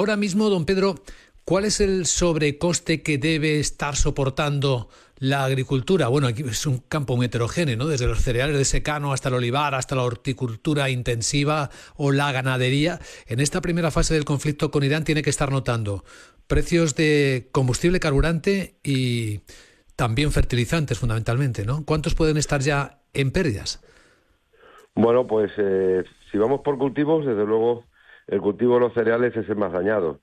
Ahora mismo, don Pedro, ¿cuál es el sobrecoste que debe estar soportando la agricultura? Bueno, aquí es un campo muy heterogéneo, ¿no? Desde los cereales de secano hasta el olivar, hasta la horticultura intensiva o la ganadería. En esta primera fase del conflicto con Irán tiene que estar notando precios de combustible, carburante y también fertilizantes, fundamentalmente, ¿no? ¿Cuántos pueden estar ya en pérdidas? Bueno, pues si vamos por cultivos, desde luego el cultivo de los cereales es el más dañado.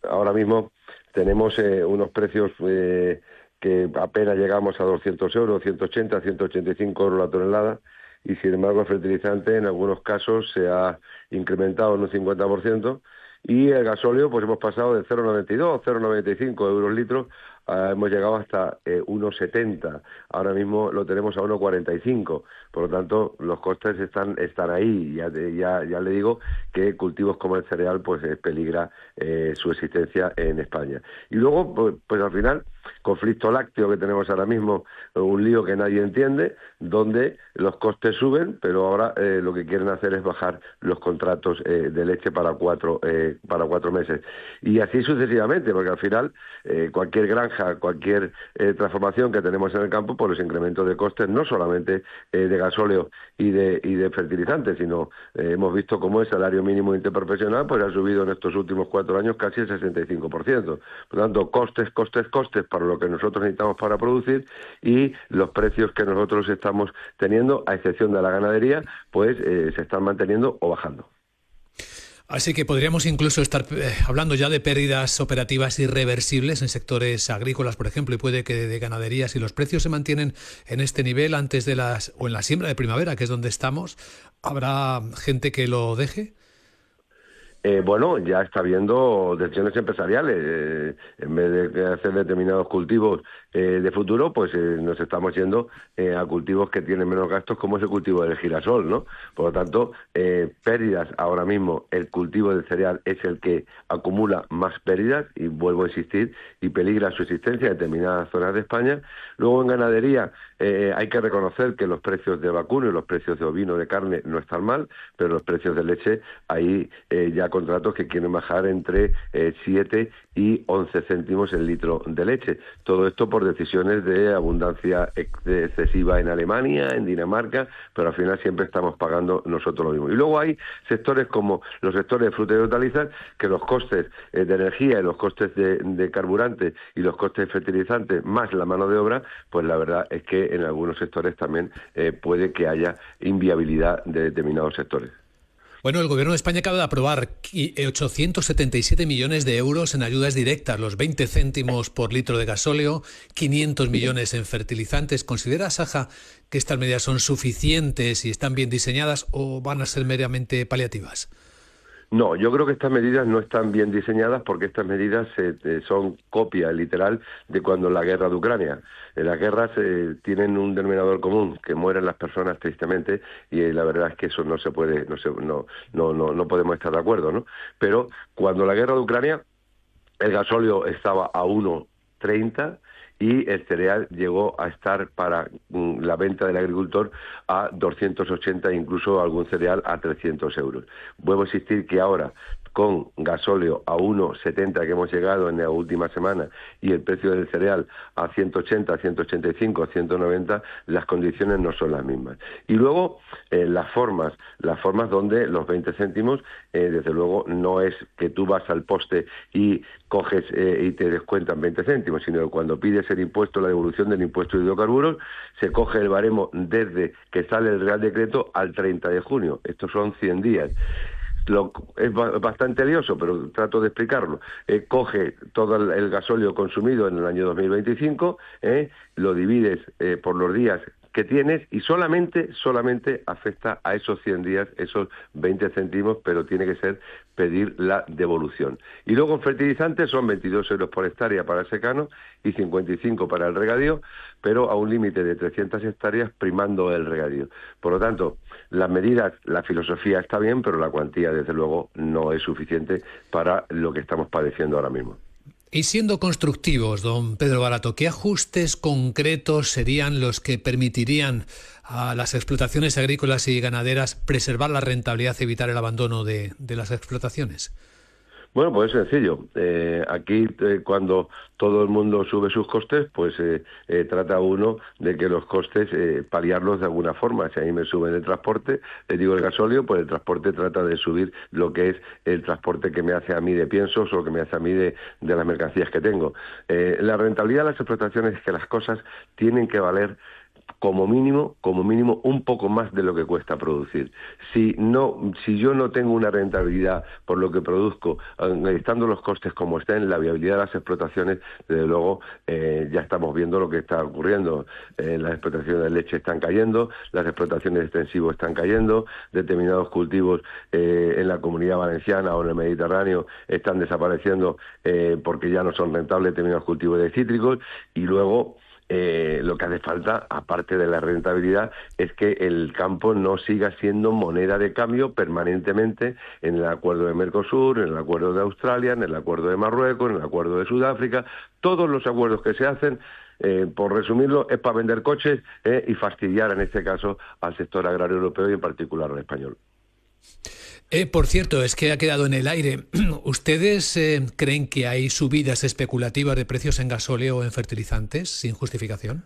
Ahora mismo tenemos unos precios que apenas llegamos a 200 euros, 180, 185 euros la tonelada, y sin embargo el fertilizante en algunos casos se ha incrementado en un 50%, y el gasóleo pues hemos pasado de 0,92, 0,95 euros litro, hemos llegado hasta 1,70. Ahora mismo lo tenemos a 1,45. Por lo tanto, los costes están ahí. Ya le digo que cultivos como el cereal pues peligra su existencia en España. Y luego, pues al final, conflicto lácteo que tenemos ahora mismo, un lío que nadie entiende, donde los costes suben, pero ahora lo que quieren hacer es bajar los contratos de leche para cuatro meses. Y así sucesivamente, porque al final cualquier granja, cualquier transformación que tenemos en el campo, pues los incrementos de costes no solamente de gasóleo y de fertilizantes, sino hemos visto cómo el salario mínimo interprofesional pues ha subido en estos últimos 4 años casi el 65%. Por lo tanto, costes para lo que nosotros necesitamos para producir, y los precios que nosotros estamos teniendo, a excepción de la ganadería, pues se están manteniendo o bajando. Así que podríamos incluso estar hablando ya de pérdidas operativas irreversibles en sectores agrícolas, por ejemplo, y puede que de ganadería. Si los precios se mantienen en este nivel antes de o en la siembra de primavera, que es donde estamos, ¿habrá gente que lo deje? Bueno, ya está habiendo decisiones empresariales. En vez de hacer determinados cultivos de futuro, pues nos estamos yendo a cultivos que tienen menos gastos, como es el cultivo del girasol, ¿no? Por lo tanto, pérdidas ahora mismo, el cultivo del cereal es el que acumula más pérdidas, y vuelvo a insistir, y peligra su existencia en determinadas zonas de España. Luego en ganadería hay que reconocer que los precios de vacuno y los precios de ovino de carne no están mal, pero los precios de leche, ahí ya contratos que quieren bajar entre 7 y 11 céntimos el litro de leche. Todo esto por decisiones de abundancia excesiva en Alemania, en Dinamarca, pero al final siempre estamos pagando nosotros lo mismo. Y luego hay sectores como los sectores de frutas y hortalizas, que los costes de energía y los costes de carburante y los costes de fertilizantes, más la mano de obra, pues la verdad es que en algunos sectores también puede que haya inviabilidad de determinados sectores. Bueno, el Gobierno de España acaba de aprobar 877 millones de euros en ayudas directas, los 20 céntimos por litro de gasóleo, 500 millones en fertilizantes. ¿Considera Saja que estas medidas son suficientes y están bien diseñadas, o van a ser meramente paliativas? No, yo creo que estas medidas no están bien diseñadas, porque estas medidas son copia literal de cuando la guerra de Ucrania. Las guerras tienen un denominador común, que mueren las personas tristemente, y la verdad es que eso no se puede, no podemos estar de acuerdo, ¿no? Pero cuando la guerra de Ucrania, el gasóleo estaba a 1,30 y el cereal llegó a estar para la venta del agricultor a 280, incluso algún cereal a 300 euros. Vuelvo a insistir que ahora, con gasóleo a 1,70 que hemos llegado en la última semana, y el precio del cereal a 180, 185, 190, las condiciones no son las mismas. Y luego las formas donde los 20 céntimos, desde luego no es que tú vas al poste y coges y te descuentan 20 céntimos, sino que cuando pides el impuesto, la devolución del impuesto de hidrocarburos, se coge el baremo desde que sale el Real Decreto al 30 de junio. Estos son 100 días. Es bastante lioso, pero trato de explicarlo. Coge todo el gasóleo consumido en el año 2025, lo divides por los días que tienes, y solamente afecta a esos 100 días, esos 20 céntimos, pero tiene que ser pedir la devolución. Y luego en fertilizantes son 22 euros por hectárea para el secano y 55 para el regadío, pero a un límite de 300 hectáreas primando el regadío. Por lo tanto, las medidas, la filosofía está bien, pero la cuantía, desde luego, no es suficiente para lo que estamos padeciendo ahora mismo. Y siendo constructivos, don Pedro Barato, ¿qué ajustes concretos serían los que permitirían a las explotaciones agrícolas y ganaderas preservar la rentabilidad y evitar el abandono de las explotaciones? Bueno, pues es sencillo. Aquí, cuando todo el mundo sube sus costes, pues trata uno de que los costes paliarlos de alguna forma. Si a mí me suben el transporte, les digo el gasóleo, pues el transporte trata de subir lo que es el transporte que me hace a mí de piensos o lo que me hace a mí de las mercancías que tengo. La rentabilidad de las explotaciones es que las cosas tienen que valer como mínimo, un poco más de lo que cuesta producir. Si yo no tengo una rentabilidad por lo que produzco, estando los costes como estén, la viabilidad de las explotaciones, desde luego, ya estamos viendo lo que está ocurriendo. Las explotaciones de leche están cayendo, las explotaciones de extensivos están cayendo, determinados cultivos en la Comunidad Valenciana o en el Mediterráneo están desapareciendo porque ya no son rentables determinados cultivos de cítricos, y luego lo que hace falta, aparte de la rentabilidad, es que el campo no siga siendo moneda de cambio permanentemente en el acuerdo de Mercosur, en el acuerdo de Australia, en el acuerdo de Marruecos, en el acuerdo de Sudáfrica. Todos los acuerdos que se hacen, por resumirlo, es para vender coches y fastidiar, en este caso, al sector agrario europeo y en particular al español. Por cierto, es que ha quedado en el aire. ¿Ustedes creen que hay subidas especulativas de precios en gasóleo o en fertilizantes sin justificación?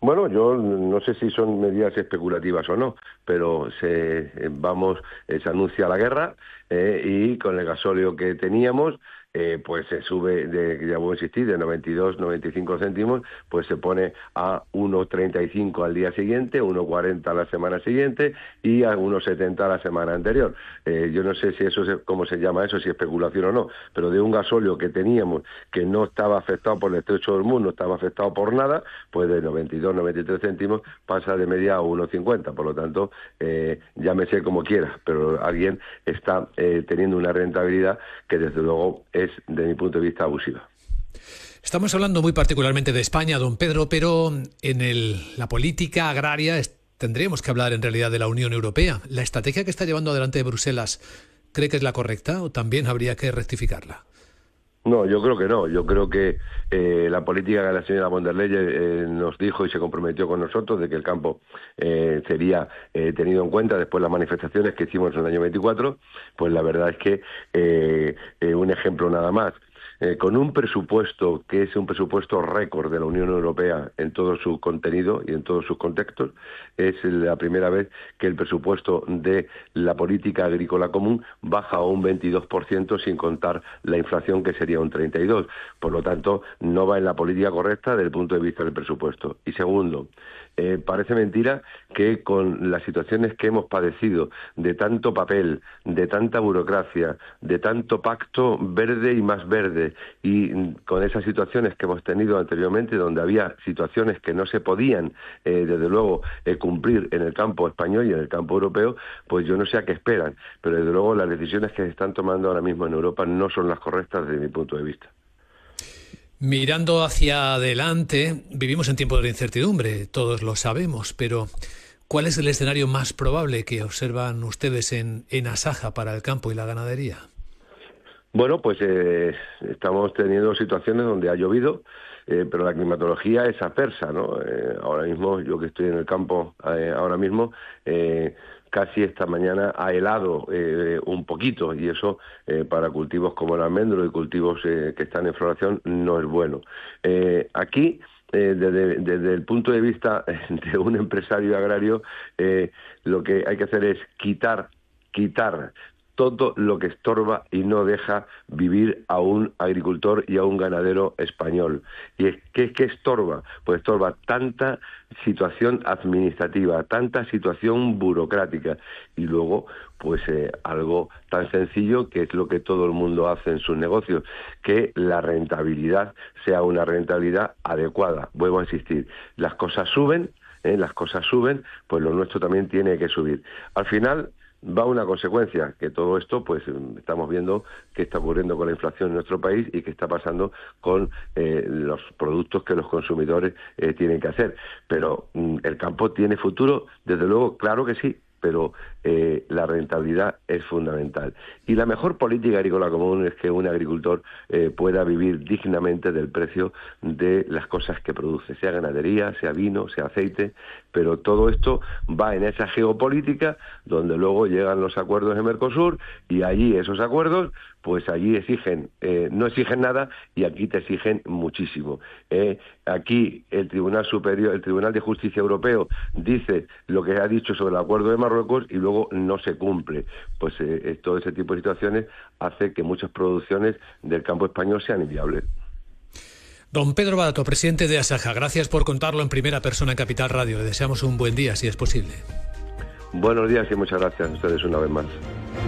Bueno, yo no sé si son medidas especulativas o no, pero se anuncia la guerra y con el gasóleo que teníamos, pues se sube, ya voy a insistir, de 92, 95 céntimos, pues se pone a 1,35 al día siguiente, 1,40 a la semana siguiente y a 1,70 a la semana anterior. Yo no sé si eso cómo se llama eso, si especulación o no, pero de un gasóleo que teníamos que no estaba afectado por el estrecho de Hormuz, no estaba afectado por nada, pues de 92, 93 céntimos pasa de media a 1,50. Por lo tanto, llámese como quiera, pero alguien está teniendo una rentabilidad que desde luego es, de mi punto de vista, abusiva. Estamos hablando muy particularmente de España, don Pedro, pero en la política agraria tendríamos que hablar en realidad de la Unión Europea. ¿La estrategia que está llevando adelante Bruselas cree que es la correcta o también habría que rectificarla? No, yo creo que no. Yo creo que la política que la señora von der Leyen nos dijo y se comprometió con nosotros de que el campo sería tenido en cuenta después de las manifestaciones que hicimos en el año 24, pues la verdad es que un ejemplo nada más. Con un presupuesto que es un presupuesto récord de la Unión Europea en todo su contenido y en todos sus contextos, es la primera vez que el presupuesto de la política agrícola común baja a un 22% sin contar la inflación, que sería un 32%. Por lo tanto, no va en la política correcta desde el punto de vista del presupuesto. Y segundo, parece mentira que con las situaciones que hemos padecido de tanto papel, de tanta burocracia, de tanto pacto verde y más verde, y con esas situaciones que hemos tenido anteriormente, donde había situaciones que no se podían, desde luego, cumplir en el campo español y en el campo europeo, pues yo no sé a qué esperan, pero desde luego las decisiones que se están tomando ahora mismo en Europa no son las correctas desde mi punto de vista. Mirando hacia adelante, vivimos en tiempos de incertidumbre, todos lo sabemos, pero ¿cuál es el escenario más probable que observan ustedes en Asaja para el campo y la ganadería? Bueno, pues estamos teniendo situaciones donde ha llovido, pero la climatología es adversa, ¿no? Ahora mismo, yo que estoy en el campo ahora mismo, casi esta mañana ha helado un poquito, y eso para cultivos como el almendro y cultivos que están en floración no es bueno. Aquí, desde el punto de vista de un empresario agrario, lo que hay que hacer es quitar todo lo que estorba y no deja vivir a un agricultor y a un ganadero español. ¿Y qué estorba? Pues estorba tanta situación administrativa, tanta situación burocrática, y luego pues algo tan sencillo, que es lo que todo el mundo hace en sus negocios, que la rentabilidad sea una rentabilidad adecuada. Vuelvo a insistir, las cosas suben, pues lo nuestro también tiene que subir. Al final va una consecuencia, que todo esto, pues estamos viendo qué está ocurriendo con la inflación en nuestro país y qué está pasando con los productos que los consumidores tienen que hacer. Pero el campo tiene futuro, desde luego, claro que sí, pero la rentabilidad es fundamental. Y la mejor política agrícola común es que un agricultor pueda vivir dignamente del precio de las cosas que produce, sea ganadería, sea vino, sea aceite, pero todo esto va en esa geopolítica donde luego llegan los acuerdos de Mercosur, y allí esos acuerdos pues allí no exigen nada y aquí te exigen muchísimo. Aquí el Tribunal de Justicia Europeo dice lo que ha dicho sobre el acuerdo de Marruecos y luego no se cumple. Pues todo ese tipo de situaciones hace que muchas producciones del campo español sean inviables. Don Pedro Badato, presidente de Asaja, gracias por contarlo en primera persona en Capital Radio. Le deseamos un buen día, si es posible. Buenos días y muchas gracias a ustedes una vez más.